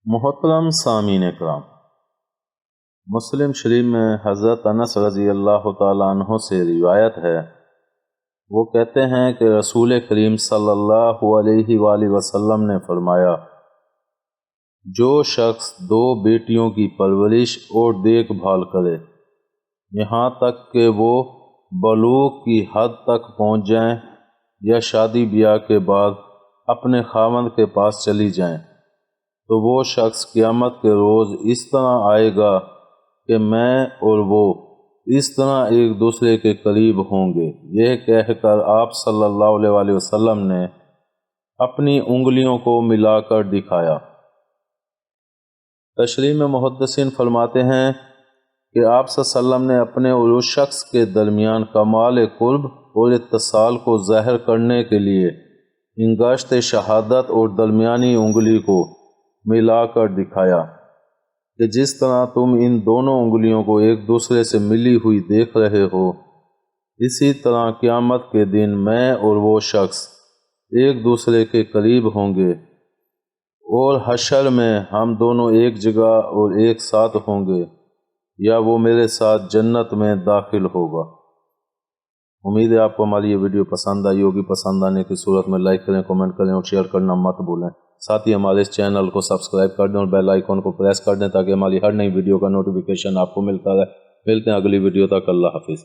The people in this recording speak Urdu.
محترم سامعین کرام، مسلم شریف میں حضرت انس رضی اللہ تعالیٰ عنہ سے روایت ہے، وہ کہتے ہیں کہ رسول کریم صلی اللہ علیہ وآلہ وسلم نے فرمایا، جو شخص دو بیٹیوں کی پرورش اور دیکھ بھال کرے یہاں تک کہ وہ بلوغ کی حد تک پہنچ جائیں یا شادی بیاہ کے بعد اپنے خاوند کے پاس چلی جائیں، تو وہ شخص قیامت کے روز اس طرح آئے گا کہ میں اور وہ اس طرح ایک دوسرے کے قریب ہوں گے۔ یہ کہہ کر آپ صلی اللہ علیہ وآلہ وسلم نے اپنی انگلیوں کو ملا کر دکھایا۔ تشریح میں محدثین فرماتے ہیں کہ آپ صلی اللہ علیہ وسلم نے اپنے اور اس شخص کے درمیان کمال قرب اور اتصال کو ظاہر کرنے کے لیے انگشت شہادت اور درمیانی انگلی کو ملا کر دکھایا کہ جس طرح تم ان دونوں انگلیوں کو ایک دوسرے سے ملی ہوئی دیکھ رہے ہو، اسی طرح قیامت کے دن میں اور وہ شخص ایک دوسرے کے قریب ہوں گے، اور حشر میں ہم دونوں ایک جگہ اور ایک ساتھ ہوں گے، یا وہ میرے ساتھ جنت میں داخل ہوگا۔ امید ہے آپ کو ہماری یہ ویڈیو پسند آئی ہوگی۔ پسند آنے کی صورت میں لائک کریں، کمنٹ کریں اور شیئر کرنا مت بھولیں۔ ساتھ ہی ہمارے اس چینل کو سبسکرائب کر دیں اور بیل آئیکن کو پریس کر دیں تاکہ ہماری ہر نئی ویڈیو کا نوٹیفیکیشن آپ کو ملتا رہے۔ ملتے ہیں اگلی ویڈیو تک، اللہ حافظ۔